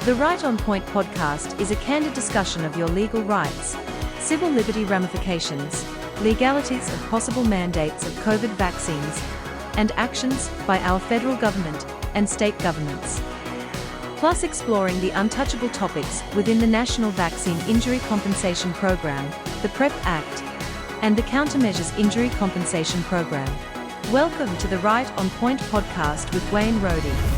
The Right on Point podcast is a candid discussion of your legal rights, civil liberty ramifications, legalities of possible mandates of COVID vaccines, and actions by our federal government and state governments. Plus exploring the untouchable topics within the National Vaccine Injury Compensation Program, the PrEP Act, and the Countermeasures Injury Compensation Program. Welcome to the Right on Point podcast with Wayne Rohde.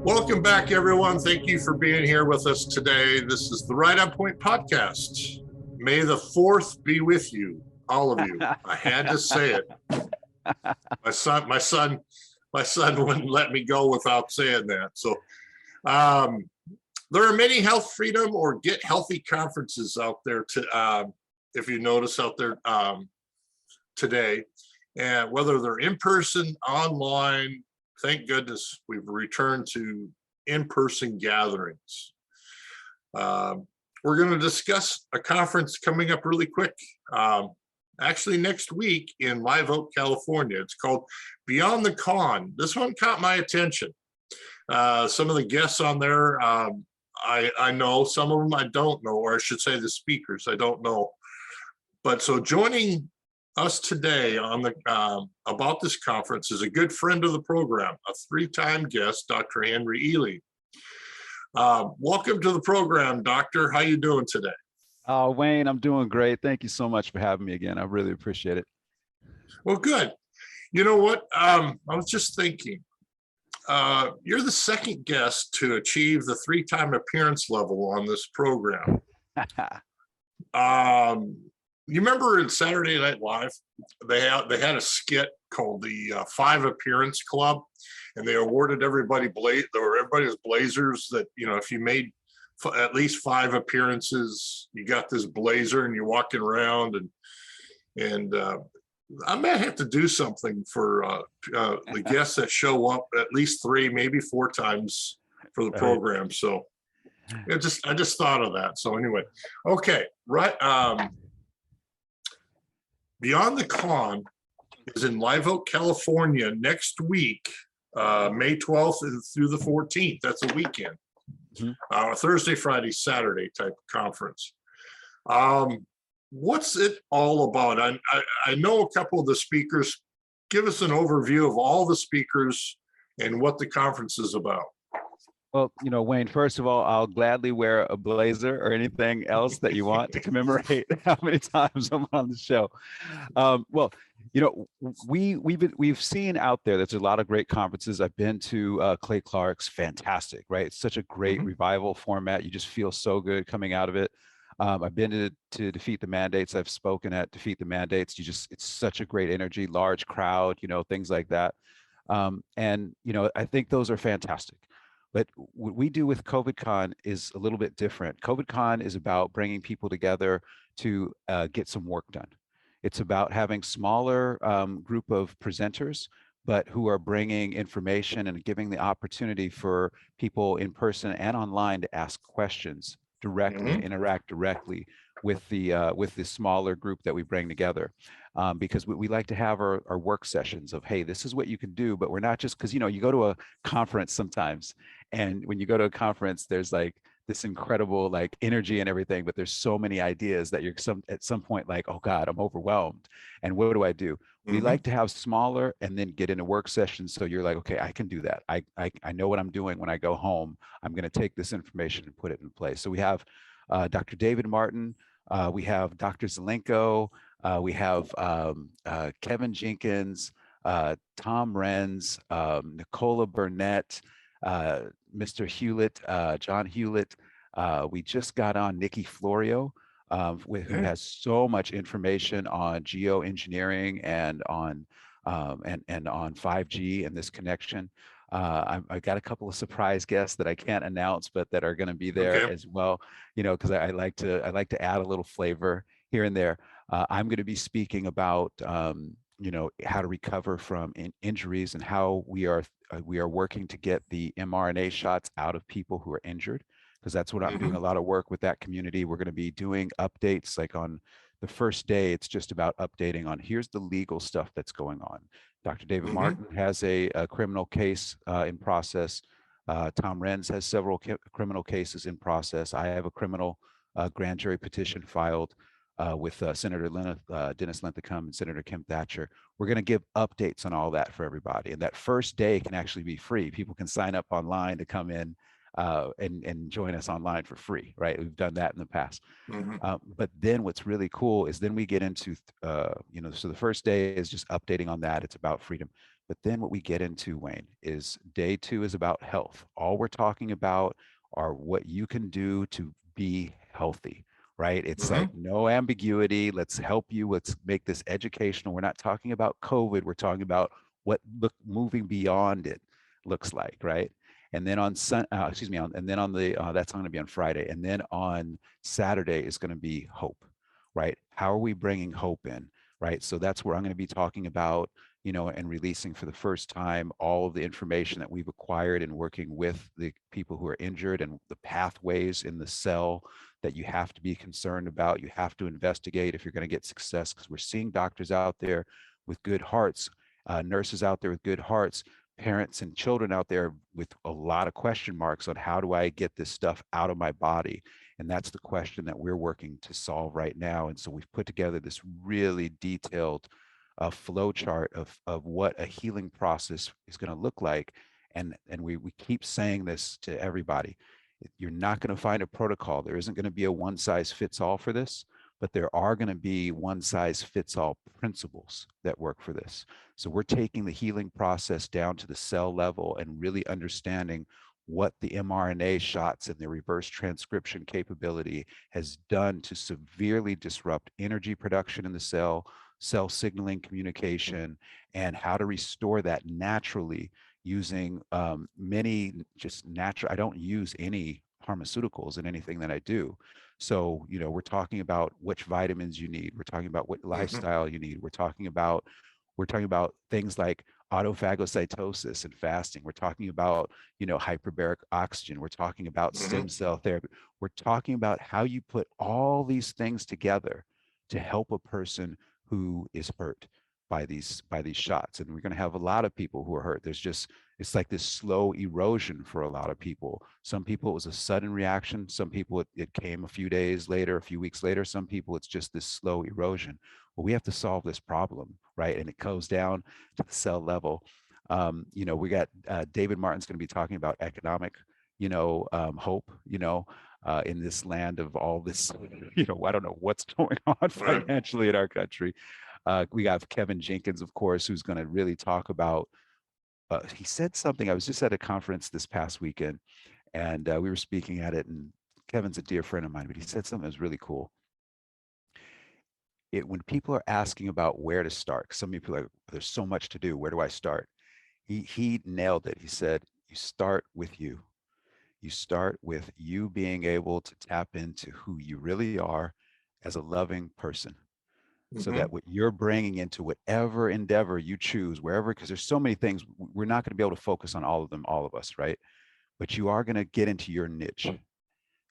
Welcome back, everyone. Thank you for being here with us today. This is the Right on Point podcast. May the 4th be with you, all of you. I had to say it. My son wouldn't let me go without saying that. So there are many health freedom or get healthy conferences out there if you notice out there today, and whether they're in person, online. Thank goodness we've returned to in-person gatherings. We're going to discuss a conference coming up really quick, actually next week in Live Oak, California. It's called Beyond the Con. This one caught my attention. Some of the guests on there, I know, some of them I don't know, or I should say the speakers I don't know. But so joining us today on the about this conference is a good friend of the program, a 3-time guest, Dr. Henry Ealy. Welcome to the program, Doctor. How you doing today? Wayne, I'm doing great. Thank you so much for having me again. I really appreciate it. Well, good. You know what? I was just thinking, you're the second guest to achieve the 3-time appearance level on this program. You remember in Saturday Night Live, they had a skit called the 5 Appearance Club, and they awarded everybody everybody's blazers that, you know, if you made at least 5 appearances, you got this blazer and you're walking around and I might have to do something for the guests that show up at least 3, maybe 4 times for the program. So I just thought of that. So anyway, okay, right. Beyond the Con is in Live Oak, California next week, May 12th through the 14th. That's a weekend. Thursday, Friday, Saturday type of conference. What's it all about? I know a couple of the speakers. Give us an overview of all the speakers and what the conference is about. Well, you know, Wayne, first of all, I'll gladly wear a blazer or anything else that you want to commemorate how many times I'm on the show. Well, you know, we've seen out there's a lot of great conferences. I've been to Clay Clark's, fantastic, right? It's such a great revival format. You just feel so good coming out of it. I've been to Defeat the Mandates. I've spoken at Defeat the Mandates. It's such a great energy, large crowd, you know, things like that. And, you know, I think those are fantastic. But what we do with COVIDCon is a little bit different. COVIDCon is about bringing people together to get some work done. It's about having smaller group of presenters, but who are bringing information and giving the opportunity for people in person and online to ask questions directly and interact directly with the smaller group that we bring together. Because we like to have our work sessions of, hey, this is what you can do, but we're not just, because, you know, you go to a conference sometimes, and when you go to a conference, there's like this incredible like energy and everything, but there's so many ideas that you're at some point like, oh God, I'm overwhelmed. And what do I do? We like to have smaller and then get into work sessions. So you're like, okay, I can do that. I know what I'm doing when I go home. I'm going to take this information and put it in place. So we have Dr. David Martin. We have Dr. Zelenko. We have Kevin Jenkins, Tom Renz, Nicola Burnett, Mr. Hewlett, John Hewlett. We just got on Nikki Florio, who has so much information on geoengineering and on 5G and this connection. I've got a couple of surprise guests that I can't announce, but that are going to be there as well. You know, because I like to add a little flavor here and there. I'm going to be speaking about you know, how to recover from injuries and how we are working to get the mRNA shots out of people who are injured, because that's what I'm doing a lot of work with that community. We're going to be doing updates like on The first day, it's just about updating on here's the legal stuff that's going on. Dr. David Martin has a criminal case in process. Tom Renz has several criminal cases in process. I have a criminal grand jury petition filed with Senator Dennis Linthicum and Senator Kim Thatcher. We're going to give updates on all that for everybody. And that first day can actually be free. People can sign up online to come in and join us online for free, right? We've done that in the past. But then what's really cool is then we get into, so the first day is just updating on that. It's about freedom. But then what we get into, Wayne, is day 2 is about health. All we're talking about are what you can do to be healthy, right? It's like no ambiguity. Let's help you. Let's make this educational. We're not talking about COVID. We're talking about what moving beyond it looks like, right? And then on that's going to be on Friday. And then on Saturday is going to be hope, right? How are we bringing hope in, right? So that's where I'm going to be talking about, and releasing for the first time all of the information that we've acquired in working with the people who are injured and the pathways in the cell that you have to be concerned about. You have to investigate if you're going to get success, because we're seeing doctors out there with good hearts, nurses out there with good hearts, parents and children out there with a lot of question marks on how do I get this stuff out of my body? And that's the question that we're working to solve right now. And so we've put together this really detailed flow chart of what a healing process is going to look like. And we keep saying this to everybody. You're not going to find a protocol. There isn't going to be a one size fits all for this, but there are going to be one size fits all principles that work for this. So we're taking the healing process down to the cell level and really understanding what the mRNA shots and the reverse transcription capability has done to severely disrupt energy production in the cell signaling, communication, and how to restore that naturally using many just natural. I don't use any pharmaceuticals in anything that I do. So, we're talking about which vitamins you need. We're talking about what lifestyle you need. We're talking about things like autophagocytosis and fasting. We're talking about, hyperbaric oxygen. We're talking about stem cell therapy. We're talking about how you put all these things together to help a person who is hurt by these shots. And we're going to have a lot of people who are hurt. It's like this slow erosion for a lot of people. Some people it was a sudden reaction. Some people it came a few days later, a few weeks later. Some people it's just this slow erosion. Well, we have to solve this problem, right? And it goes down to the cell level. We got David Martin's going to be talking about economic, hope, in this land of all this, I don't know what's going on financially in our country. We got Kevin Jenkins, of course, who's going to really talk about, he said something, I was just at a conference this past weekend and we were speaking at it, and Kevin's a dear friend of mine, but he said something that was really cool. When people are asking about where to start, 'cause some people are like, there's so much to do, where do I start? He nailed it. He said, you start with you. You start with you being able to tap into who you really are as a loving person. So that what you're bringing into whatever endeavor you choose, wherever, because there's so many things, we're not going to be able to focus on all of them, all of us, right? But you are going to get into your niche, all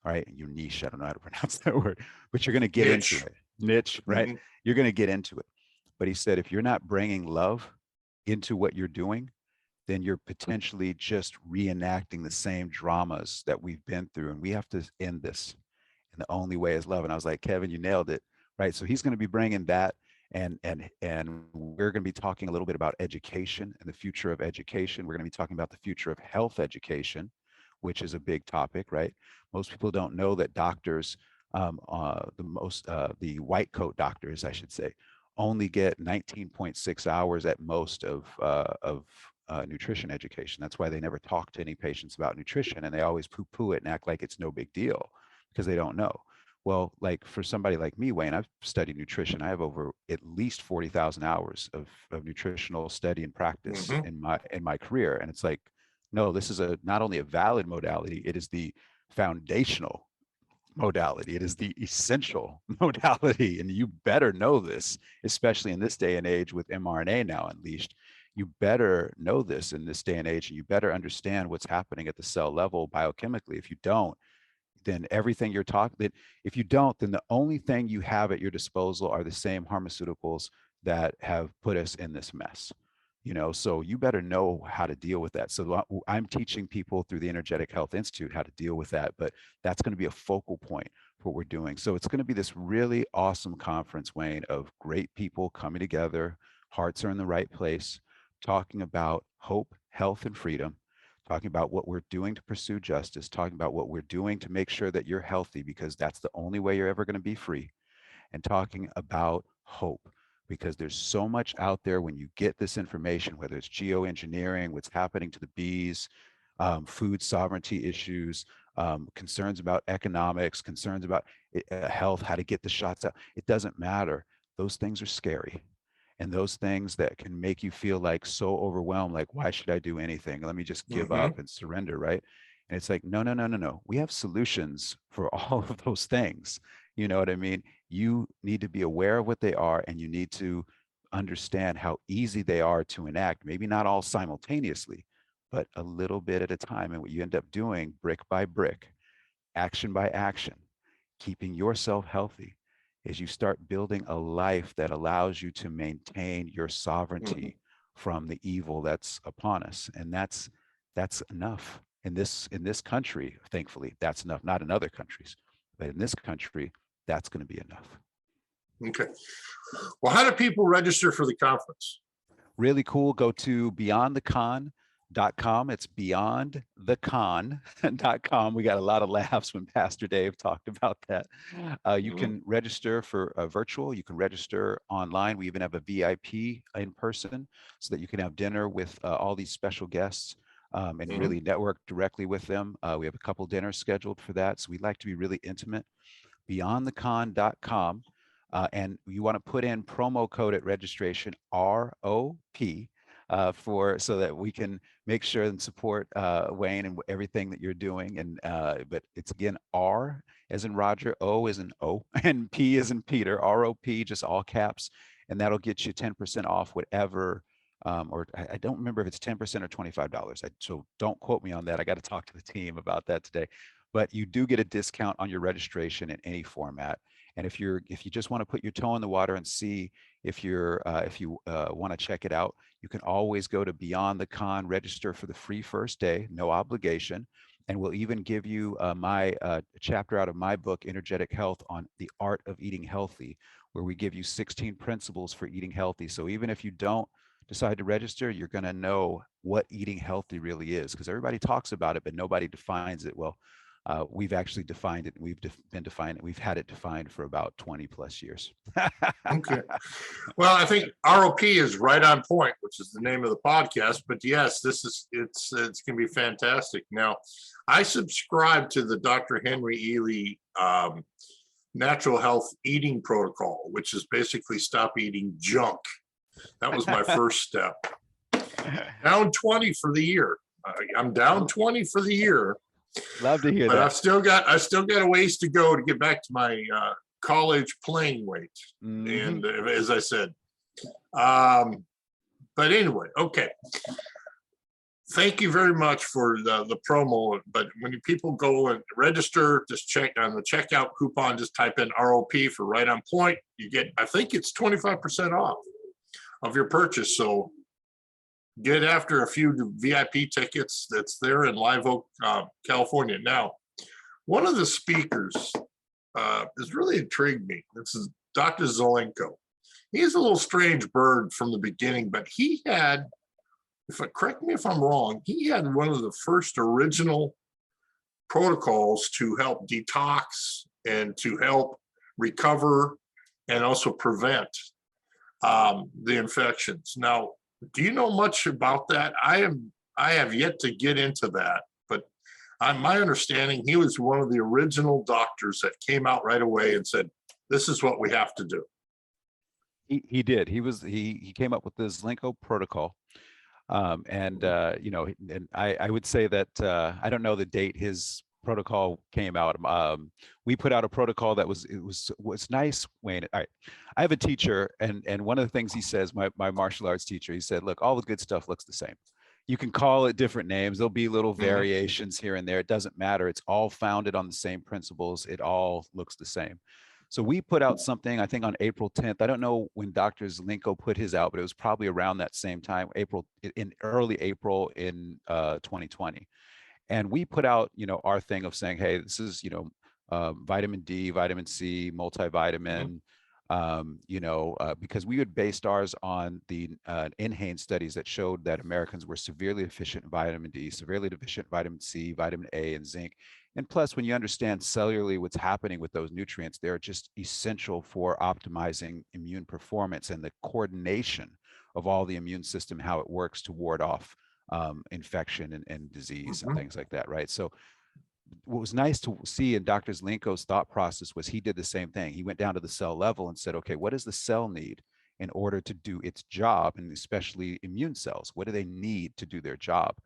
right? Your niche, I don't know how to pronounce that word, but you're going to get into it. Niche, right? You're going to get into it. But he said, if you're not bringing love into what you're doing, then you're potentially just reenacting the same dramas that we've been through. And we have to end this. And the only way is love. And I was like, Kevin, you nailed it. Right. So he's going to be bringing that. And we're going to be talking a little bit about education and the future of education. We're going to be talking about the future of health education, which is a big topic, right? Most people don't know that doctors, the white coat doctors, I should say, only get 19.6 hours at most of nutrition education. That's why they never talk to any patients about nutrition, and they always poo-poo it and act like it's no big deal because they don't know. Well, like for somebody like me, Wayne, I've studied nutrition. I have over at least 40,000 hours of nutritional study and practice in my career. And it's like, no, this is not only a valid modality, it is the foundational modality. It is the essential modality. And you better know this, especially in this day and age with mRNA now unleashed. You better know this in this day and age, and you better understand what's happening at the cell level biochemically. If you don't, then everything you're talking, that if you don't, then the only thing you have at your disposal are the same pharmaceuticals that have put us in this mess. So you better know how to deal with that. So I'm teaching people through the Energetic Health Institute how to deal with that, but that's going to be a focal point for what we're doing. So it's going to be this really awesome conference, Wayne, of great people coming together, hearts are in the right place, talking about hope, health, and freedom, talking about what we're doing to pursue justice, talking about what we're doing to make sure that you're healthy, because that's the only way you're ever going to be free, and talking about hope, because there's so much out there when you get this information, whether it's geoengineering, what's happening to the bees, food sovereignty issues, concerns about economics, concerns about health, how to get the shots out. It doesn't matter. Those things are scary. And those things that can make you feel like so overwhelmed, like, why should I do anything? Let me just give up and surrender, right? And it's like, no, no, no, no, no. We have solutions for all of those things. You know what I mean? You need to be aware of what they are, and you need to understand how easy they are to enact, maybe not all simultaneously, but a little bit at a time. And what you end up doing, brick by brick, action by action, keeping yourself healthy, is you start building a life that allows you to maintain your sovereignty from the evil that's upon us. And that's enough in this country. Thankfully, that's enough. Not in other countries, but in this country, that's going to be enough. Okay. Well, how do people register for the conference? Really cool. Go to beyondthecon.com. It's beyondthecon.com. We got a lot of laughs when Pastor Dave talked about that. You can register for virtual. You can register online. We even have a VIP in person so that you can have dinner with all these special guests and really network directly with them. We have a couple dinners scheduled for that. So we'd like to be really intimate. Beyondthecon.com. And you want to put in promo code at registration, ROP, so that we can make sure and support Wayne and everything that you're doing. And but it's again R as in Roger, O as in O, and P as in Peter, ROP, just all caps, and that'll get you 10% off whatever. Or I don't remember if it's 10% or $25. So don't quote me on that. I got to talk to the team about that today. But you do get a discount on your registration in any format. And if you just want to put your toe in the water and see if you want to check it out, you can always go to Beyond the Con, register for the free first day, no obligation. And we'll even give you my chapter out of my book, Energetic Health, on the art of eating healthy, where we give you 16 principles for eating healthy. So even if you don't decide to register, you're going to know what eating healthy really is, because everybody talks about it, but nobody defines it. Well, we've actually defined it. We've been defined it. We've had it defined for about 20 plus years. Okay. Well, I think ROP is right on point, which is the name of the podcast. But yes, it's going to be fantastic. Now, I subscribe to the Dr. Henry Ealy natural health eating protocol, which is basically stop eating junk. That was my first step. Down 20 for the year. I'm down 20 for the year. Love to hear but that. I still got a ways to go to get back to my college playing weight. And as I said, but anyway, okay. Thank you very much for the promo. But when people go and register, just check on the checkout coupon, just type in ROP for Right on Point. You get, I think it's 25% off of your purchase. So get after a few VIP tickets that's there in Live Oak, California. Now, one of the speakers has really intrigued me. This is Dr. Zelenko. He's a little strange bird from the beginning, but he had, correct me if I'm wrong, he had one of the first original protocols to help detox and to help recover and also prevent the infections. Now, do you know much about that? I have yet to get into that, but my understanding, he was one of the original doctors that came out right away and said, this is what we have to do. He did. He came up with the Zelenko protocol. And I would say that I don't know the date his protocol came out. We put out a protocol that was nice, Wayne. All right. I have a teacher, and one of the things he says, my martial arts teacher, he said, look, all the good stuff looks the same. You can call it different names. There'll be little Mhm. variations here and there. It doesn't matter. It's all founded on the same principles. It all looks the same. So we put out something, I think on April 10th. I don't know when Dr. Zelenko put his out, but it was probably around that same time, in early April in 2020. And we put out, our thing of saying, hey, this is, vitamin D, vitamin C, Mhm. multivitamin, because we had based ours on the NHANES studies that showed that Americans were severely deficient in vitamin D, severely deficient in vitamin C, vitamin A, and zinc. And plus, when you understand cellularly what's happening with those nutrients, they're just essential for optimizing immune performance and the coordination of all the immune system, how it works to ward off infection and disease and Mhm. things like that, right? So what was nice to see in Dr. Zelenko's thought process was he did the same thing. He went down to the cell level and said, okay, what does the cell need in order to do its job, and especially immune cells? What do they need to do their job?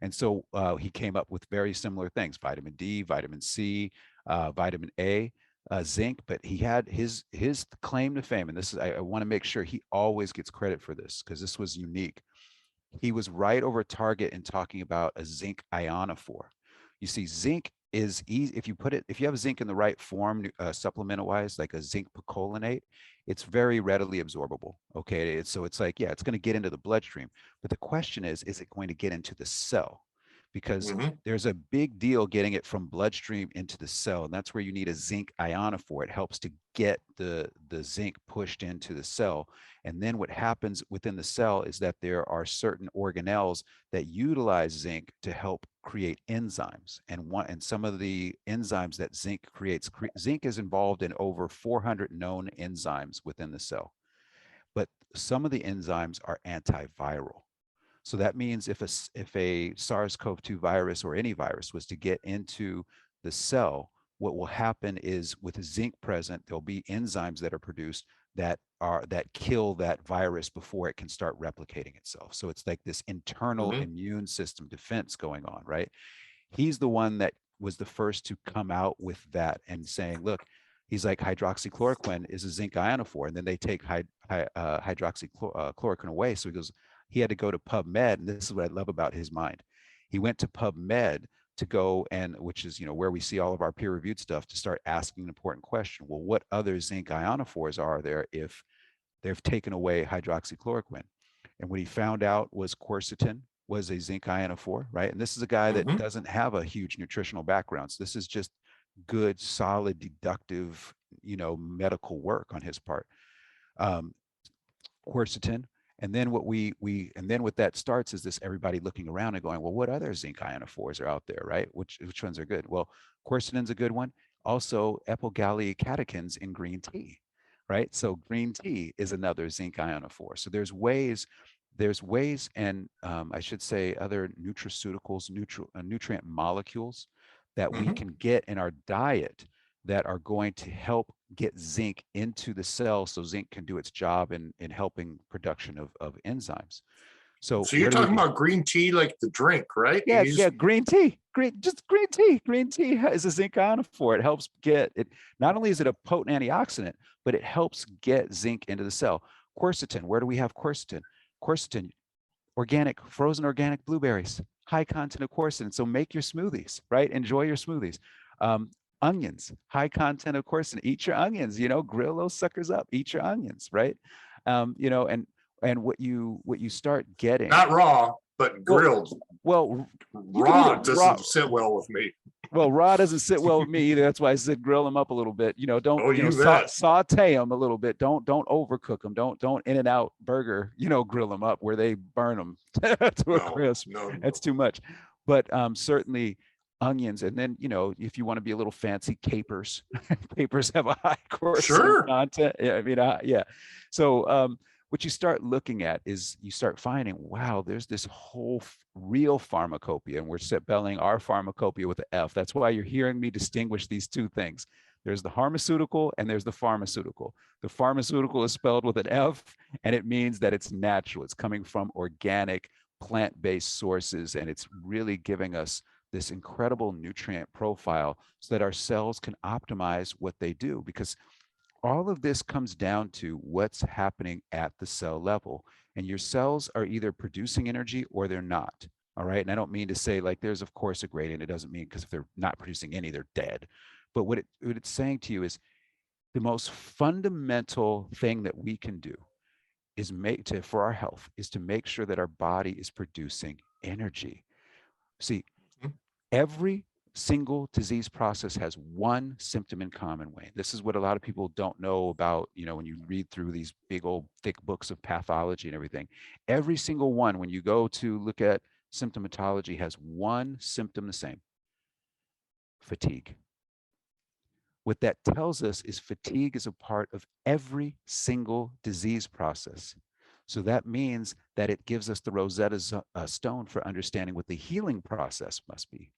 And so he came up with very similar things: vitamin D, vitamin C, vitamin A, zinc. But he had his claim to fame, and this is I want to make sure he always gets credit for this because this was unique. He was right over target in talking about a zinc ionophore. You see, zinc is easy if you have zinc in the right form, supplemental wise, like a zinc picolinate, it's very readily absorbable. Okay, so it's like, yeah, it's going to get into the bloodstream, but the question is it going to get into the cell? Because Mhm. there's a big deal getting it from bloodstream into the cell, and that's where you need a zinc ionophore. It helps to get the zinc pushed into the cell. And then what happens within the cell is that there are certain organelles that utilize zinc to help create enzymes. And some of the enzymes that zinc creates, zinc is involved in over 400 known enzymes within the cell. But some of the enzymes are antiviral. So that means if a SARS-CoV-2 virus or any virus was to get into the cell, what will happen is with zinc present, there'll be enzymes that are produced that kill that virus before it can start replicating itself. So it's like this internal Mhm. immune system defense going on, right? He's the one that was the first to come out with that and saying, look, he's like, hydroxychloroquine is a zinc ionophore. And then they take hydroxychloroquine away. So he goes, he had to go to PubMed. And this is what I love about his mind. He went to PubMed to go and, which is, where we see all of our peer reviewed stuff, to start asking an important question. Well, what other zinc ionophores are there if they've taken away hydroxychloroquine? And what he found out was quercetin was a zinc ionophore, right? And this is a guy that Mhm. doesn't have a huge nutritional background. So this is just good, solid, deductive, medical work on his part. Um, Quercetin. And then what that starts is this everybody looking around and going, well, what other zinc ionophores are out there, right? Which ones are good? Well, quercetin's a good one. Also, epigallocatechins in green tea, right? So green tea is another zinc ionophore. So there's ways, and I should say other nutraceuticals, nutrient molecules that we Mhm. can get in our diet that are going to help get zinc into the cell so zinc can do its job in helping production of enzymes. So So you're where do we talking get? about green tea, like the drink, right? You Yeah, use. yeah, green tea. Just green tea. Green tea is a zinc ionophore. It helps get it. Not only is it a potent antioxidant, but it helps get zinc into the cell. Quercetin, where do we have quercetin? Quercetin, frozen organic blueberries, high content of quercetin. So make your smoothies, right? Enjoy your smoothies. Um, Onions, high content of quercetin. Eat your onions, grill those suckers up, eat your onions, right? And what you start getting, Not raw, but well, grilled. well, you can eat it Raw raw. doesn't sit well with me. Well, raw doesn't sit well with me either. That's why I said grill them up a little bit. Don't Oh, you bet. saute them a little bit. Don't overcook them. Don't In-N-Out burger. Grill them up where they burn them to a No, crisp. no, That's no. too much. But certainly onions, and then if you want to be a little fancy, capers. Capers have a high quercetin Sure. content. Yeah, I mean, yeah. So what you start looking at is you start finding, wow, there's this whole real pharmacopoeia, and we're spelling our pharmacopoeia with an F. That's why you're hearing me distinguish these two things. There's the pharmaceutical and there's the pharmaceutical. The pharmaceutical is spelled with an F, and it means that it's natural. It's coming from organic, plant-based sources, and it's really giving us this incredible nutrient profile so that our cells can optimize what they do. Because all of this comes down to what's happening at the cell level. and your cells are either producing energy or they're not. All right. And I don't mean to say like there's, of course, a gradient. It doesn't mean because if they're not producing any, they're dead. But what it's saying to you is the most fundamental thing that we can do is for our health is to make sure that our body is producing energy. See, every single disease process has one symptom in common, Wayne. This is what a lot of people don't know about, when you read through these big old thick books of pathology and everything. Every single one, when you go to look at symptomatology, has one symptom the same: fatigue. What that tells us is fatigue is a part of every single disease process. So that means that it gives us the Rosetta Stone for understanding what the healing process must be.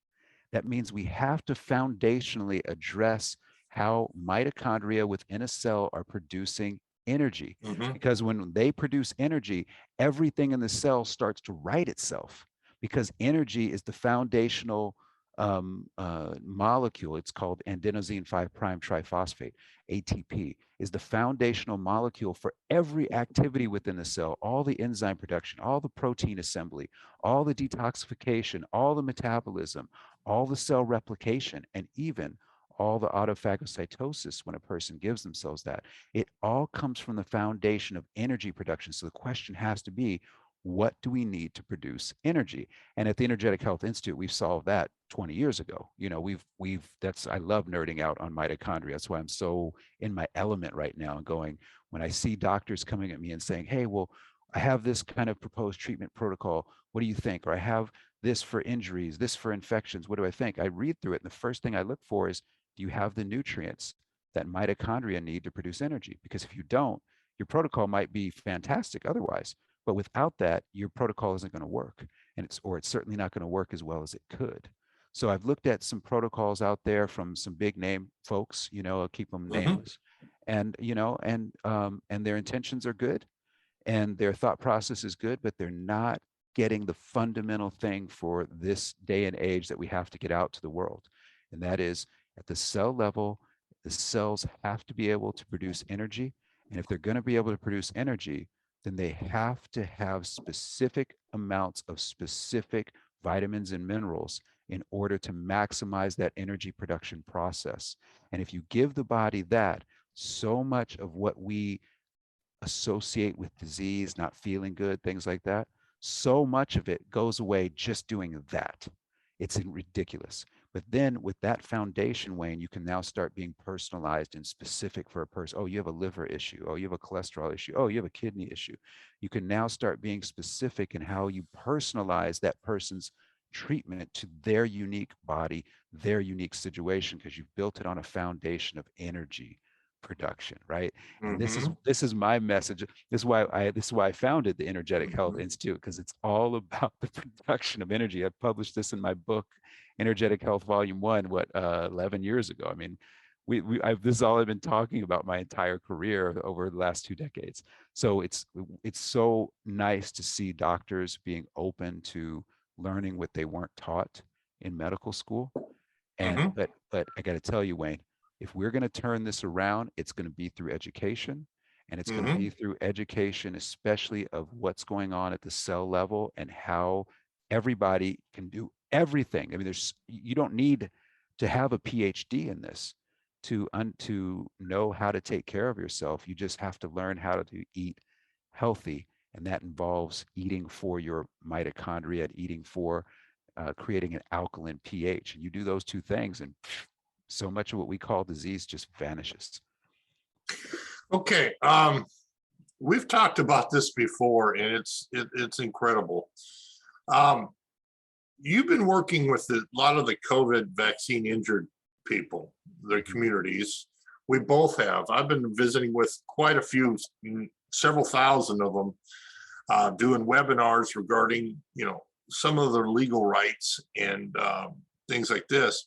That means we have to foundationally address how mitochondria within a cell are producing energy. Because when they produce energy, everything in the cell starts to right itself, because energy is the foundational molecule. It's called adenosine 5' triphosphate. ATP is the foundational molecule for every activity within the cell: all the enzyme production, all the protein assembly, all the detoxification, all the metabolism, all the cell replication, and even all the autophagocytosis when a person gives themselves that. It all comes from the foundation of energy production. So the question has to be, what do we need to produce energy? And at the Energetic Health Institute, we've solved that 20 years ago. I love nerding out on mitochondria. That's why I'm so in my element right now and going, when I see doctors coming at me and saying, hey, well, I have this kind of proposed treatment protocol. What do you think? Or I have this for injuries, this for infections. What do I think? I read through it. And the first thing I look for is, do you have the nutrients that mitochondria need to produce energy? Because if you don't, your protocol might be fantastic otherwise, but without that, your protocol isn't going to work. And it's certainly not going to work as well as it could. So I've looked at some protocols out there from some big name folks, I'll keep them nameless, and their intentions are good and their thought process is good, but they're not getting the fundamental thing for this day and age that we have to get out to the world. And that is, at the cell level, the cells have to be able to produce energy. And if they're going to be able to produce energy, then they have to have specific amounts of specific vitamins and minerals in order to maximize that energy production process. And if you give the body that, so much of what we associate with disease, not feeling good, things like that, so much of it goes away just doing that. It's ridiculous. But then with that foundation, Wayne, you can now start being personalized and specific for a person. Oh, you have a liver issue. Oh, you have a cholesterol issue. Oh, you have a kidney issue. You can now start being specific in how you personalize that person's treatment to their unique body, their unique situation, because you've built it on a foundation of energy production, right? And this is my message. This is why I founded the Energetic Health Institute, because it's all about the production of energy. I published this in my book, Energetic Health Volume 1, 11 years ago. I mean, this is all I've been talking about my entire career over the last 2 decades. So it's so nice to see doctors being open to learning what they weren't taught in medical school. And but I got to tell you, Wayne, if we're going to turn this around, it's going to be through education, and it's going to be through education, especially of what's going on at the cell level and how everybody can do everything. I mean, you don't need to have a PhD in this to know how to take care of yourself. You just have to learn how to eat healthy, and that involves eating for your mitochondria, and eating for creating an alkaline pH. And you do those 2 things, and so much of what we call disease just vanishes. Okay. We've talked about this before, and it's incredible. You've been working with a lot of the COVID vaccine injured people, their communities. We both have. I've been visiting with quite a few, several thousand of them, doing webinars regarding, some of their legal rights and things like this.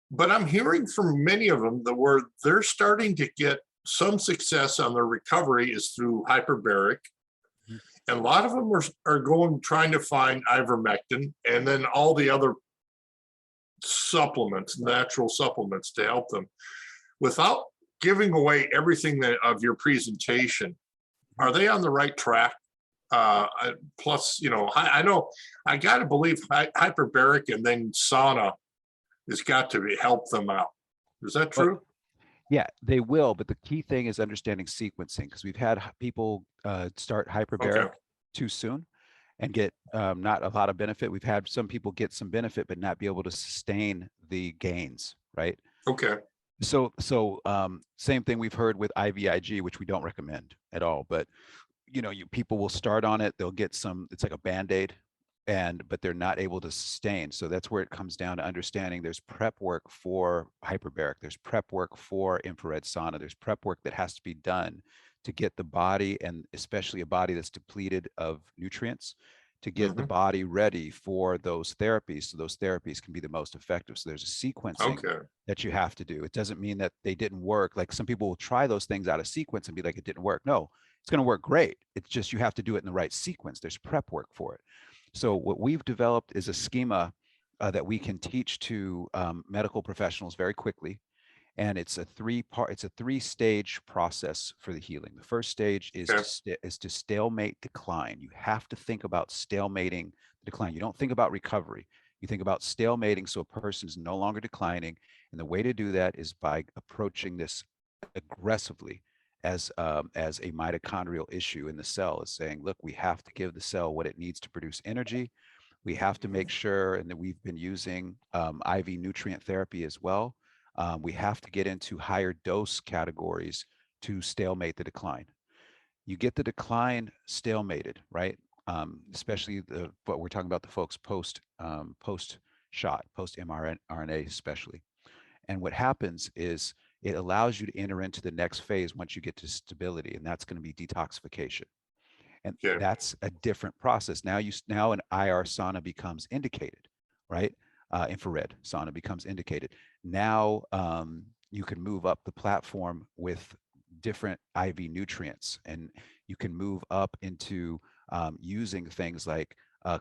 But I'm hearing from many of them that where they're starting to get some success on their recovery is through hyperbaric. And a lot of them are trying to find ivermectin and then all the other supplements, natural supplements to help them. Without giving away everything of your presentation, are they on the right track Plus, I know I got to believe hyperbaric and then sauna has got to help them out. Is that Well, true? yeah, they will, but the key thing is understanding sequencing, because we've had people start Okay. hyperbaric too soon and get not a lot of benefit. We've had some people get some benefit, but not be able to sustain the gains, right? Okay. So same thing we've heard with IVIG, which we don't recommend at all. But people will start on it, they'll get some, it's like a Band-Aid, but they're not able to sustain. So that's where it comes down to understanding there's prep work for hyperbaric, there's prep work for infrared sauna, there's prep work that has to be done to get the body, and especially a body that's depleted of nutrients, to get the Hmm. body ready for those therapies, so those therapies can be the most effective. So there's a sequencing Okay. that you have to do. It doesn't mean that they didn't work. Like some people will try those things out of sequence and be like, it didn't work. No, it's going to work great. It's just you have to do it in the right sequence. There's prep work for it. So what we've developed is a schema that we can teach to medical professionals very quickly. And it's a three-stage process for the healing. The first stage is Okay. to stalemate decline. You have to think about stalemating the decline. You don't think about recovery. You think about stalemating, so a person is no longer declining. And the way to do that is by approaching this aggressively as a mitochondrial issue in the cell, is saying, look, we have to give the cell what it needs to produce energy. We have to make sure, and that we've been using IV nutrient therapy as well. We have to get into higher dose categories to stalemate the decline. You get the decline stalemated, right? Especially what we're talking about, the folks post shot, post mRNA especially. And what happens is it allows you to enter into the next phase once you get to stability, and that's going to be detoxification. And Okay. that's a different process. Now an IR sauna becomes indicated, right? Infrared sauna becomes indicated. Now you can move up the platform with different IV nutrients, and you can move up into using things like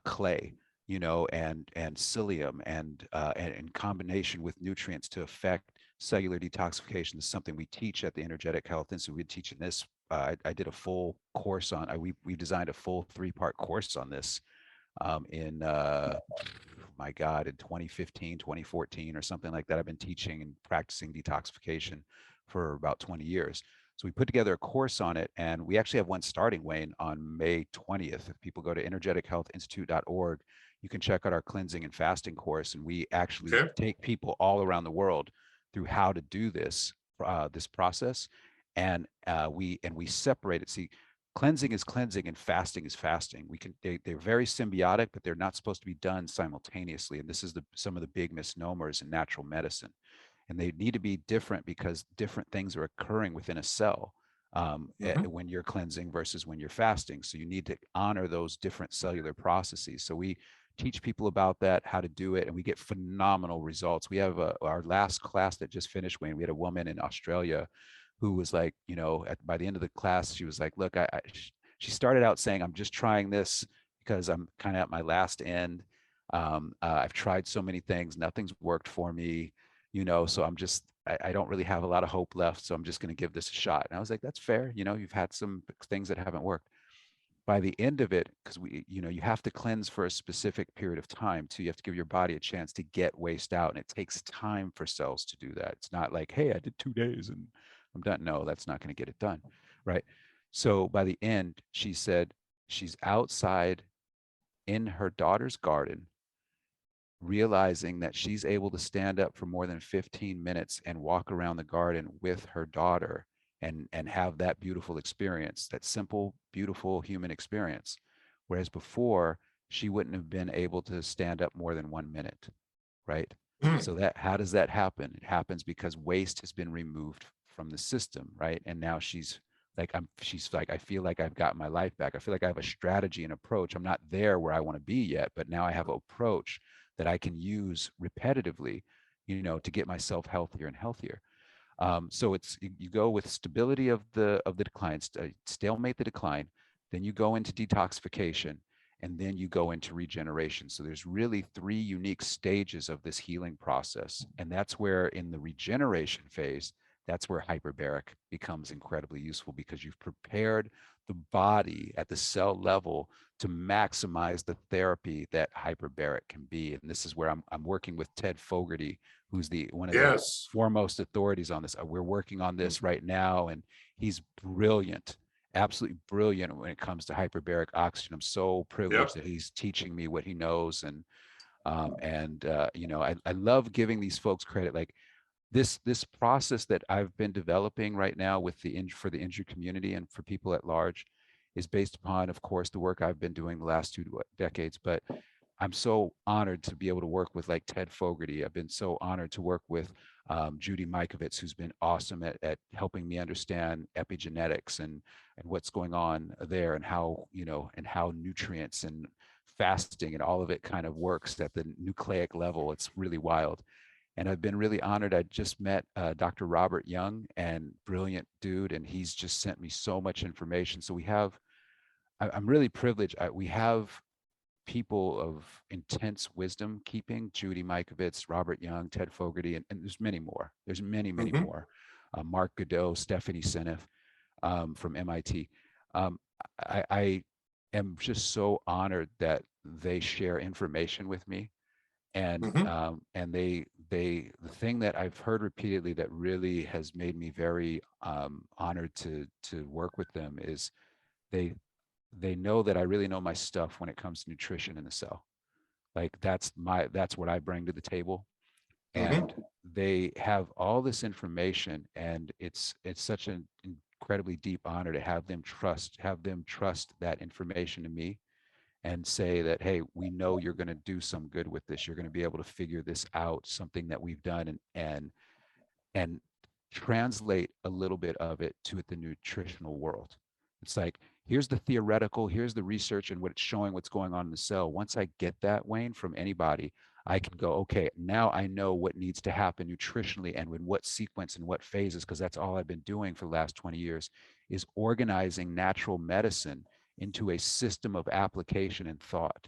clay, and psyllium, and in combination with nutrients to affect cellular detoxification. This is something we teach at the Energetic Health Institute. We're teaching this. I did a full course on. We designed a full 3-part course on this in my God, in 2015, 2014, or something like that. I've been teaching and practicing detoxification for about 20 years. So we put together a course on it, and we actually have one starting, Wayne, on May 20th. If people go to energetichealthinstitute.org, you can check out our cleansing and fasting course, and we actually Okay. take people all around the world through how to do this process, and we separate it. See, cleansing is cleansing and fasting is fasting. They're very symbiotic, but they're not supposed to be done simultaneously. And this is some of the big misnomers in natural medicine. And they need to be different because different things are occurring within a cell Hmm. when you're cleansing versus when you're fasting. So you need to honor those different cellular processes. So we teach people about that, how to do it, and we get phenomenal results. We have our last class that just finished, Wayne. We had a woman in Australia who was like, by the end of the class, she was like, look, she started out saying, I'm just trying this because I'm kind of at my last end. I've tried so many things, nothing's worked for me, so I don't really have a lot of hope left. So I'm just going to give this a shot. And I was like, that's fair. You've had some things that haven't worked. By the end of it, because you have to cleanse for a specific period of time too. You have to give your body a chance to get waste out. And it takes time for cells to do that. It's not like, hey, I did 2 days and I'm done. No, that's not going to get it done. Right. So by the end, she said she's outside in her daughter's garden, realizing that she's able to stand up for more than 15 minutes and walk around the garden with her daughter and have that beautiful experience, that simple, beautiful human experience. Whereas before, she wouldn't have been able to stand up more than 1 minute, right? So how does that happen? It happens because waste has been removed from the system, right? And now she's like, I feel like I've got my life back. I feel like I have a strategy and approach. I'm not there where I want to be yet, but now I have an approach that I can use repetitively, to get myself healthier and healthier. So you go with stability of the decline, stalemate the decline, then you go into detoxification, and then you go into regeneration. So there's really 3 unique stages of this healing process, and that's where in the regeneration phase, That's where hyperbaric becomes incredibly useful, because you've prepared the body at the cell level to maximize the therapy that hyperbaric can be. And this is where I'm working with Ted Fogarty, who's one of the Yes. foremost authorities on this. We're working on this right now, and he's brilliant, absolutely brilliant when it comes to hyperbaric oxygen. I'm so Yep. privileged that he's teaching me what he knows. And you know, I love giving these folks credit. Like this process that I've been developing right now with for the injured community and for people at large is based upon, of course, the work I've been doing the last 2 decades. But I'm so honored to be able to work with like Ted Fogarty. I've been so honored to work with Judy Mikovits, who's been awesome at helping me understand epigenetics and what's going on there, and how, you know, and how nutrients and fasting and all of it kind of works at the nucleic level. It's really wild. And I've been really honored. I just met Dr. Robert Young, and brilliant dude, and he's just sent me so much information. So I'm really privileged. We have people of intense wisdom keeping: Judy Mikovits, Robert Young, Ted Fogarty, and there's many more. There's many, many Mhm. more. Mark Godot, Stephanie Seneff from MIT. Um, I am just so honored that they share information with me, Mhm. and the thing that I've heard repeatedly that really has made me very honored to work with them is they they know that I really know my stuff when it comes to nutrition in the cell. Like that's what I bring to the table. Mhm. And they have all this information, and it's such an incredibly deep honor to have them trust that information to me, and say that, hey, we know you're going to do some good with this. You're going to be able to figure this out, something that we've done, and translate a little bit of it to the nutritional world. It's like, here's the theoretical, here's the research and what it's showing, what's going on in the cell. Once I get that, Wayne, from anybody, I can go, okay, now I know what needs to happen nutritionally and in what sequence and what phases, because that's all I've been doing for the last 20 years, is organizing natural medicine into a system of application and thought,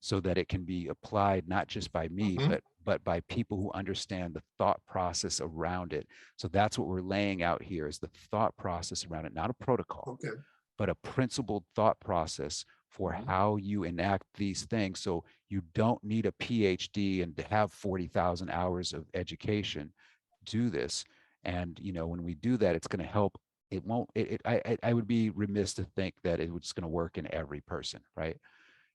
so that it can be applied not just by me, Mhm. but by people who understand the thought process around it. So that's what we're laying out here, is the thought process around it, not a protocol, Okay. but a principled thought process for Mhm. how you enact these things. So you don't need a PhD and to have 40,000 hours of education to do this. And you know, when we do that, it's going to help. It won't. I would be remiss to think that it was going to work in every person, right?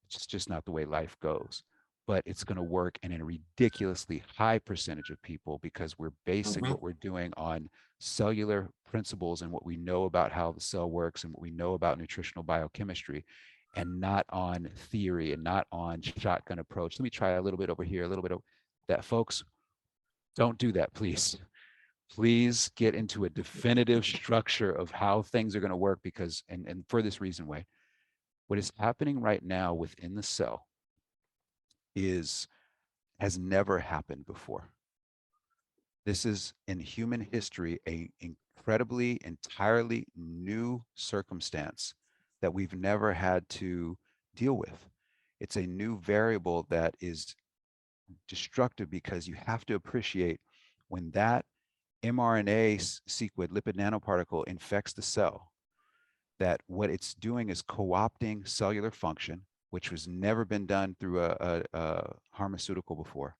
It's just not the way life goes. But it's going to work in a ridiculously high percentage of people, because we're basing Mhm. what we're doing on cellular principles and what we know about how the cell works and what we know about nutritional biochemistry, and not on theory and not on shotgun approach. Let me try a little bit over here, a little bit of that. Folks, don't do that, please. Please get into a definitive structure of how things are going to work, because, and for this reason, Wade, what is happening right now within the cell is has never happened before. This is in human history a incredibly entirely new circumstance that we've never had to deal with. It's a new variable that is destructive, because you have to appreciate when that mRNA sequence, lipid nanoparticle, infects the cell, that what it's doing is co-opting cellular function, which was never been done through a pharmaceutical before.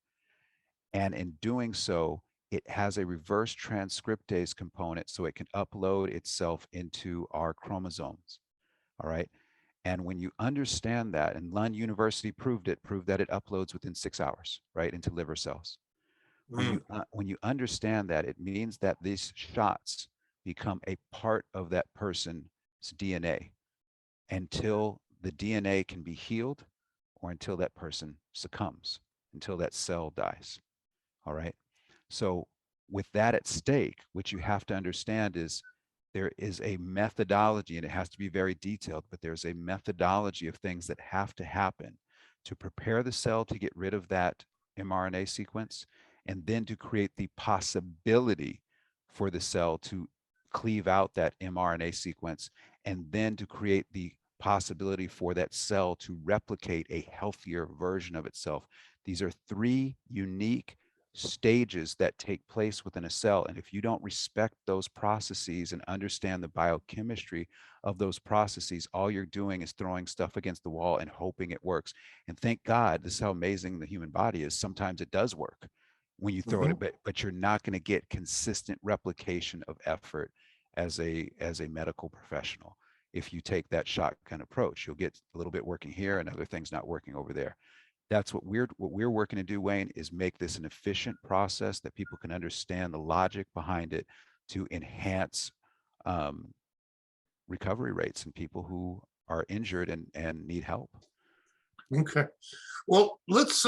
And in doing so, it has a reverse transcriptase component, so it can upload itself into our chromosomes. All right. And when you understand that, and Lund University proved that it uploads within 6 hours, right, into liver cells. Mm. When you understand that, it means that these shots become a part of that person's DNA until the DNA can be healed, or until that person succumbs, until that cell dies. All right. So, with that at stake, what you have to understand is there is a methodology, and it has to be very detailed, but there's a methodology of things that have to happen to prepare the cell to get rid of that mRNA sequence, and then to create the possibility for the cell to cleave out that mRNA sequence, and then to create the possibility for that cell to replicate a healthier version of itself. These are three unique stages that take place within a cell. And if you don't respect those processes and understand the biochemistry of those processes, all you're doing is throwing stuff against the wall and hoping it works. And thank God, this is how amazing the human body is. Sometimes it does work when you throw it, but you're not going to get consistent replication of effort as a medical professional. If you take that shotgun approach, you'll get a little bit working here and other things not working over there. That's what we're working to do, Wayne, is make this an efficient process that people can understand the logic behind it to enhance recovery rates in people who are injured and need help. Okay. Well, let's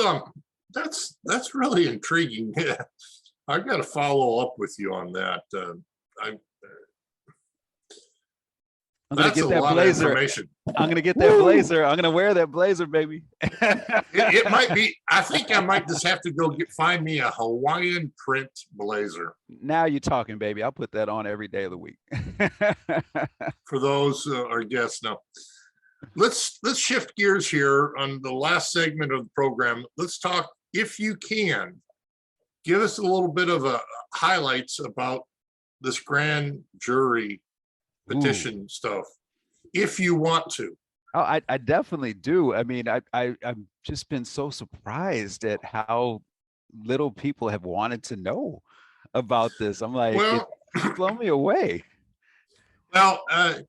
that's really intriguing. Yeah. I've got to follow up with you on that. I'm gonna That's get a that lot of blazer. information. I'm gonna get that blazer. I'm gonna wear that blazer, baby. It might be. I think I might just have to go find me a Hawaiian print blazer. Now you're talking, baby. I'll put that on every day of the week. For those our guests now, let's shift gears here on the last segment of the program. Let's talk, if you can, give us a little bit of a highlights about this grand jury petition stuff, if you want to. Oh, I definitely do. I mean, I've just been so surprised at how little people have wanted to know about this. I'm like, well, it's blown me away. Well, I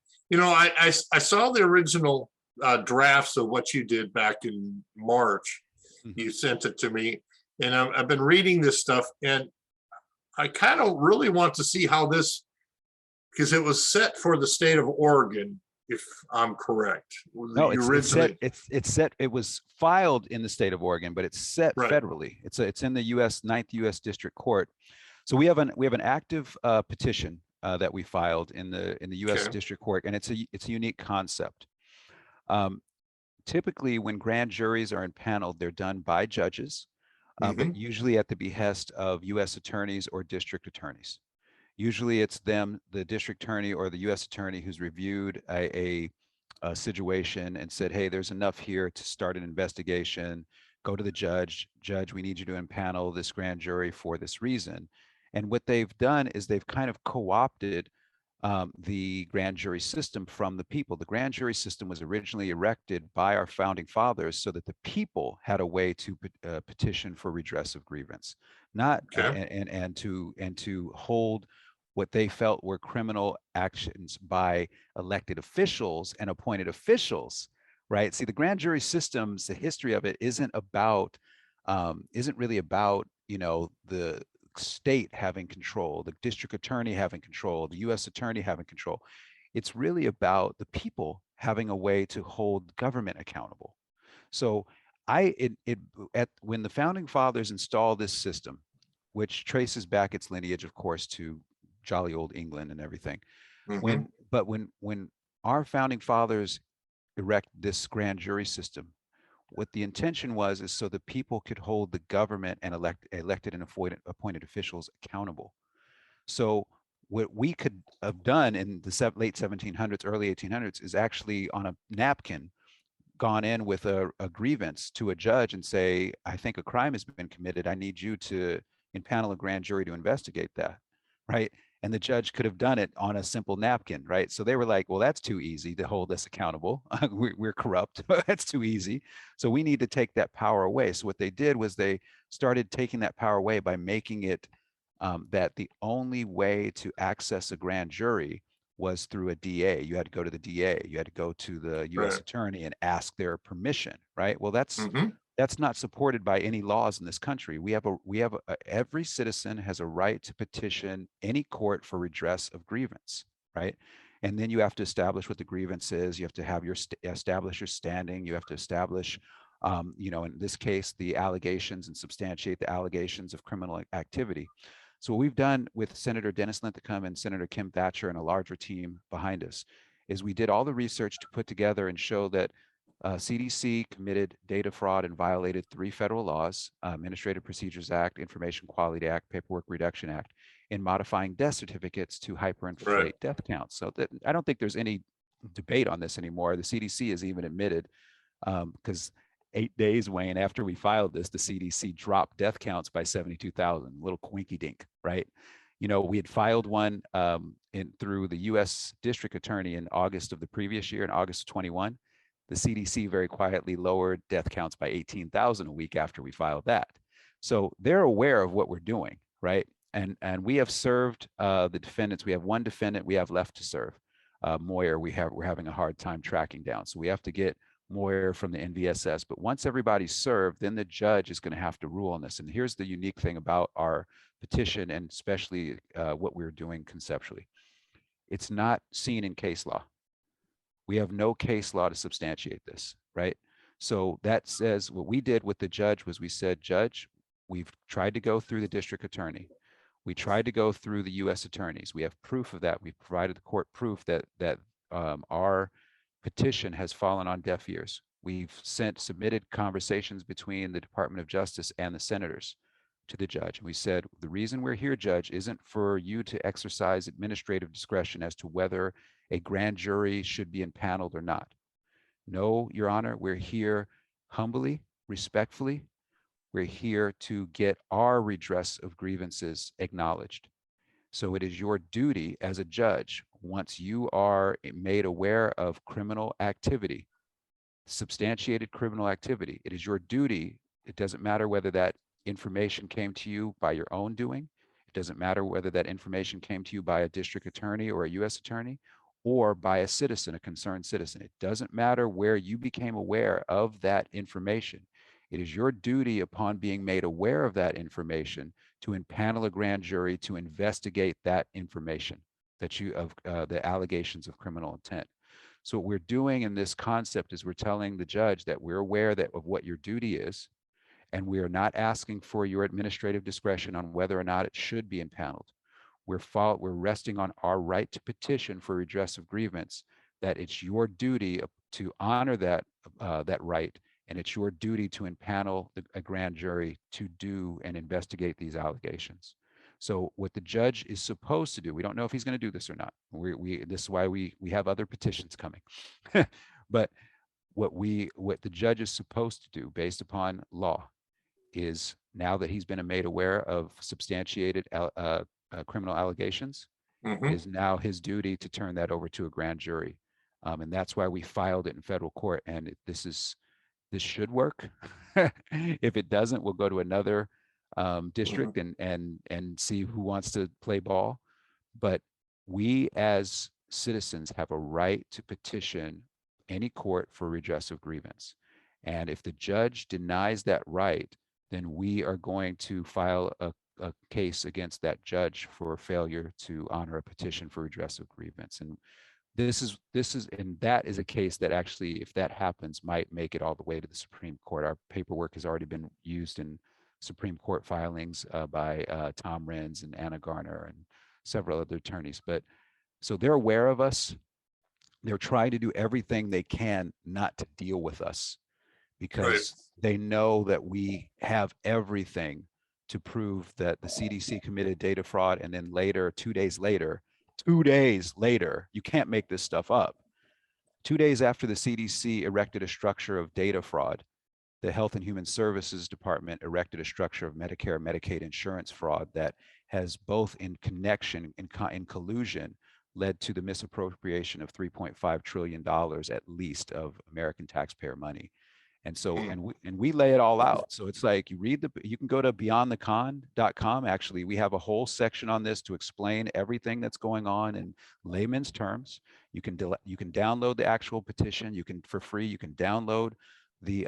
saw the original drafts of what you did back in March. You sent it to me, and I've been reading this stuff, and I kind of really want to see how this, because it was set for the state of Oregon, if I'm correct. No, it's set. It was filed in the state of Oregon, but it's set federally. It's in the Ninth U.S. District Court. So we have an active petition that we filed in the U.S. District Court, and it's a unique concept. Typically, when grand juries are impaneled, they're done by judges, but usually at the behest of U.S. attorneys or district attorneys. Usually it's them, the district attorney or the U.S. attorney, who's reviewed a situation and said, hey, there's enough here to start an investigation. Go to the judge. Judge, we need you to impanel this grand jury for this reason. And what they've done is they've kind of co-opted the grand jury system from the people. The grand jury system was originally erected by our founding fathers so that the people had a way to petition for redress of grievance, not and to hold what they felt were criminal actions by elected officials and appointed officials, right? See, the grand jury systems, the history of it isn't really about, the state having control, the district attorney having control, the U.S. attorney having control. It's really about the people having a way to hold government accountable. So when the founding fathers installed this system, which traces back its lineage, of course, to jolly old England and everything. When our founding fathers erect this grand jury system, what the intention was is so the people could hold the government and elected and appointed officials accountable. So what we could have done in the late 1700s, early 1800s is actually on a napkin gone in with a grievance to a judge and say, I think a crime has been committed. I need you to impanel a grand jury to investigate that, right? And the judge could have done it on a simple napkin, right? So they were like, well, that's too easy to hold us accountable. We're corrupt. That's too easy. So we need to take that power away. So what they did was they started taking that power away by making it that the only way to access a grand jury was through a DA. You had to go to the DA. You had to go to the U.S. attorney and ask their permission, right? Well, that's not supported by any laws in this country. Every citizen has a right to petition any court for redress of grievance, right? And then you have to establish what the grievance is. You have to have establish your standing. You have to establish, in this case, the allegations and substantiate the allegations of criminal activity. So what we've done with Senator Dennis Linthicum and Senator Kim Thatcher and a larger team behind us is we did all the research to put together and show that CDC committed data fraud and violated 3 federal laws, Administrative Procedures Act, Information Quality Act, Paperwork Reduction Act, in modifying death certificates to hyperinflate death counts. So I don't think there's any debate on this anymore. The CDC has even admitted, because 8 days, Wayne, after we filed this, the CDC dropped death counts by 72,000, little quinky dink, right? You know, we had filed one through the U.S. District Attorney in August of the previous year, in August of 21. The CDC very quietly lowered death counts by 18,000 a week after we filed that. So they're aware of what we're doing, right? And we have served the defendants. We have one defendant we have left to serve. Moyer, we're having a hard time tracking down. So we have to get Moyer from the NVSS. But once everybody's served, then the judge is going to have to rule on this. And here's the unique thing about our petition, and especially what we're doing conceptually. It's not seen in case law. We have no case law to substantiate this, right? So that says what we did with the judge was we said, Judge, we've tried to go through the district attorney. We tried to go through the U.S. attorneys. We have proof of that. We've provided the court proof that our petition has fallen on deaf ears. We've submitted conversations between the Department of Justice and the senators to the judge. And we said, the reason we're here, Judge, isn't for you to exercise administrative discretion as to whether a grand jury should be impaneled or not. No, Your Honor, we're here humbly, respectfully. We're here to get our redress of grievances acknowledged. So it is your duty as a judge, once you are made aware of criminal activity, substantiated criminal activity, it is your duty. It doesn't matter whether that information came to you by your own doing. It doesn't matter whether that information came to you by a district attorney or a U.S. attorney or by a citizen, a concerned citizen. It doesn't matter where you became aware of that information. It is your duty upon being made aware of that information to impanel a grand jury to investigate that information that the allegations of criminal intent. So what we're doing in this concept is we're telling the judge that we're aware of what your duty is, and we are not asking for your administrative discretion on whether or not it should be impaneled. We're resting on our right to petition for redress of grievance, that it's your duty to honor that right, and it's your duty to impanel a grand jury to do and investigate these allegations. So what the judge is supposed to do, we don't know if he's going to do this or not. This is why we have other petitions coming. But what the judge is supposed to do based upon law is, now that he's been made aware of substantiated criminal allegations, it is now his duty to turn that over to a grand jury. And that's why we filed it in federal court. And this should work. If it doesn't, we'll go to another district and see who wants to play ball. But we as citizens have a right to petition any court for redress of grievance. And if the judge denies that right, then we are going to file a case against that judge for failure to honor a petition for redress of grievance. And that is a case that actually, if that happens, might make it all the way to the Supreme Court. Our paperwork has already been used in Supreme Court filings by Tom Renz and Anna Garner and several other attorneys. But so they're aware of us. They're trying to do everything they can not to deal with us, because they know that we have everything to prove that the CDC committed data fraud. And then later, 2 days later, you can't make this stuff up. 2 days after the CDC erected a structure of data fraud, the Health and Human Services Department erected a structure of Medicare, Medicaid insurance fraud that has both in connection, in collusion, led to the misappropriation of $3.5 trillion at least of American taxpayer money. And so, and we lay it all out. So it's like, you can go to beyondthecon.com. Actually, we have a whole section on this to explain everything that's going on in layman's terms. You can download the actual petition. For free, you can download the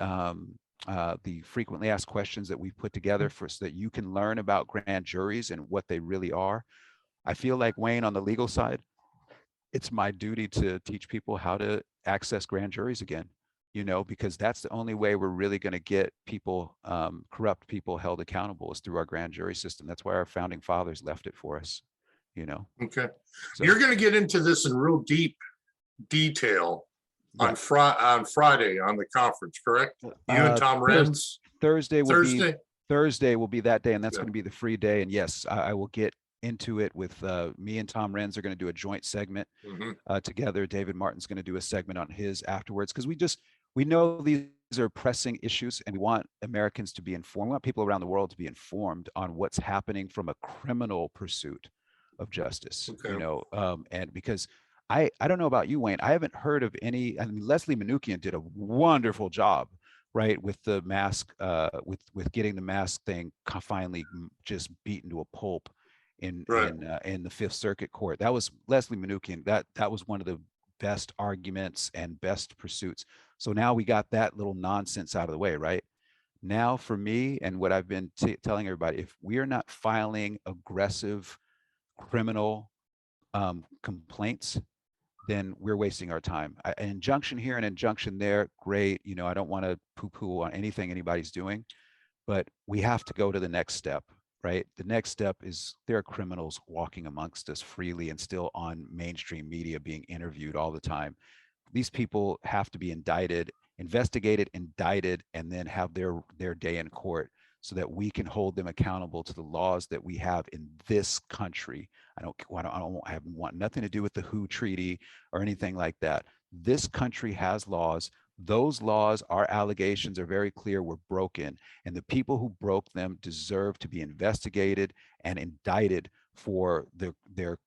frequently asked questions that we've put together so that you can learn about grand juries and what they really are. I feel like, Wayne, on the legal side, it's my duty to teach people how to access grand juries again, because that's the only way we're really going to get people, corrupt people, held accountable, is through our grand jury system. That's why our founding fathers left it for us, Okay. So, you're going to get into this in real deep detail on Friday on the conference, correct? You and Tom Renz? Thursday will be that day, and that's going to be the free day. And yes, I will get into it with me and Tom Renz are going to do a joint segment together. David Martin's going to do a segment on his afterwards, because we know these are pressing issues, and we want Americans to be informed. We want people around the world to be informed on what's happening from a criminal pursuit of justice. Okay. You know, and because I don't know about you, Wayne, I haven't heard of any. I mean, Leslie Manookian did a wonderful job, right, with the mask, with getting the mask thing finally just beaten to a pulp Right. in the Fifth Circuit Court. That was Leslie Manookian. That was one of the best arguments and best pursuits. So now we got that little nonsense out of the way, right? Now for me, and what I've been telling everybody, if we are not filing aggressive criminal complaints, then we're wasting our time. An injunction here, an injunction there, great. You know, I don't want to poo-poo on anything anybody's doing, but we have to go to the next step, right? The next step is there are criminals walking amongst us freely and still on mainstream media being interviewed all the time. These people have to be indicted, investigated, indicted, and then have their day in court so that we can hold them accountable to the laws that we have in this country. I want nothing to do with the WHO treaty or anything like that. This country has laws. Those laws, our allegations are very clear, were broken, and the people who broke them deserve to be investigated and indicted for their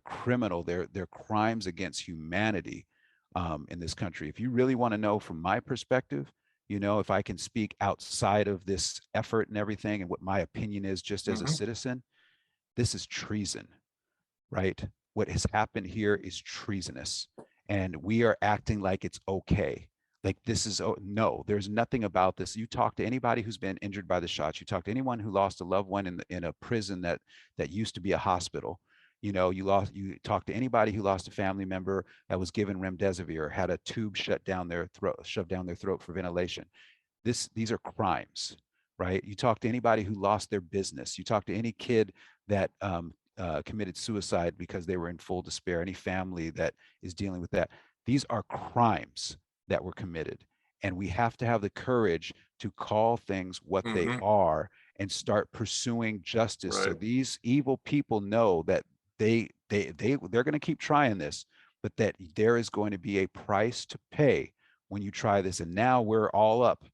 criminal, their crimes against humanity in this country. If you really want to know from my perspective, you know, if I can speak outside of this effort and everything and what my opinion is just as a citizen, this is treason, right? What has happened here is treasonous, and we are acting like it's okay. Like this is, oh, no, there's nothing about this. You talk to anybody who's been injured by the shots. You talk to anyone who lost a loved one in a prison that used to be a hospital. You know, you talk to anybody who lost a family member that was given remdesivir, had a tube shoved down their throat for ventilation. These are crimes, right? You talk to anybody who lost their business. You talk to any kid that committed suicide because they were in full despair, any family that is dealing with that. These are crimes that were committed. And we have to have the courage to call things what they are and start pursuing justice. Right. So these evil people know that they're going to keep trying this, but that there is going to be a price to pay when you try this. And now we're all up.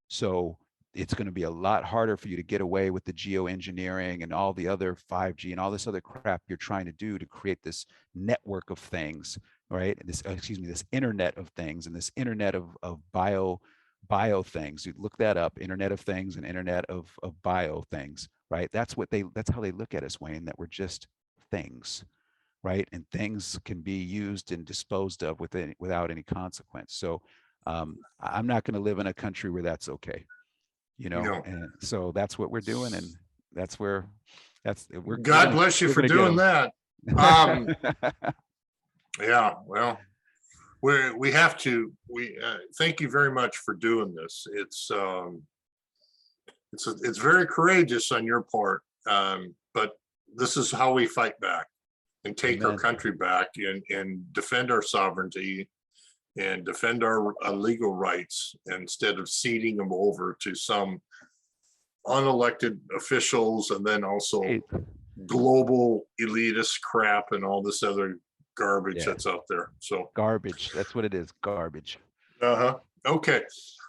So it's going to be a lot harder for you to get away with the geoengineering and all the other 5G and all this other crap you're trying to do to create this network of things, right? This internet of things and this internet of bio things. You look that up, Internet of Things and Internet of bio things, right? That's how they look at us, Wayne, that we're just things, right? And things can be used and disposed of without any consequence. So I'm not going to live in a country where that's okay, you know. No. And so that's what we're doing, and we're God bless you for doing that. Yeah, well, we have to. Thank you very much for doing this. It's very courageous on your part, but this is how we fight back and take our country back and defend our sovereignty and defend our legal rights instead of ceding them over to some unelected officials and then also global elitist crap and all this other garbage that's out there. So garbage, that's what it is, garbage. Okay.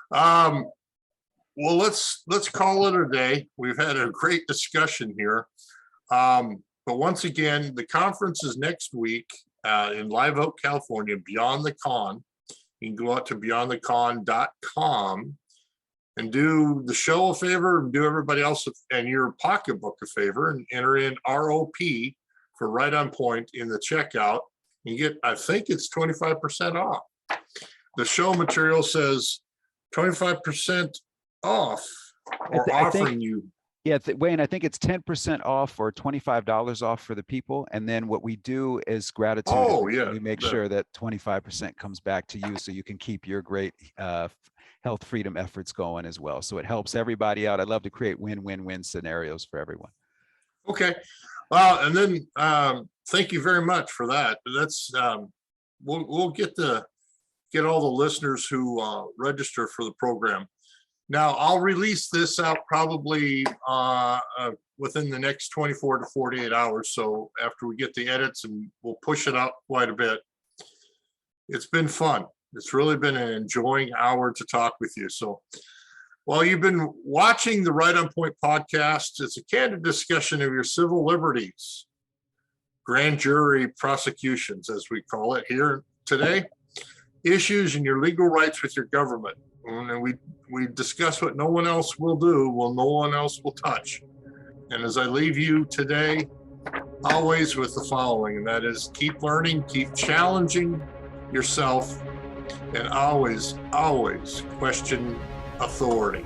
Well, let's call it a day. We've had a great discussion here. But once again, the conference is next week in Live Oak, California, Beyond the Con. You can go out to beyondthecon.com and do the show a favor and do everybody else and your pocketbook a favor and enter in ROP for Right on Point in the checkout. You get, I think it's 25% off. The show material says 25% off or offering you. Yeah, Wayne, I think it's 10% off or $25 off for the people. And then what we do is gratitude. We make sure that 25% comes back to you so you can keep your great health freedom efforts going as well. So it helps everybody out. I'd love to create win-win-win scenarios for everyone. Okay. Well, and then thank you very much for that. That's we'll get all the listeners who register for the program. Now, I'll release this out probably within the next 24 to 48 hours. So after we get the edits, and we'll push it up quite a bit. It's been fun. It's really been an enjoying hour to talk with you. So while you've been watching the Right on Point podcast, it's a candid discussion of your civil liberties, grand jury prosecutions, as we call it here today, issues and your legal rights with your government. And we discuss what no one else will do, no one else will touch. And as I leave you today, always with the following, and that is keep learning, keep challenging yourself, and always, always question authority.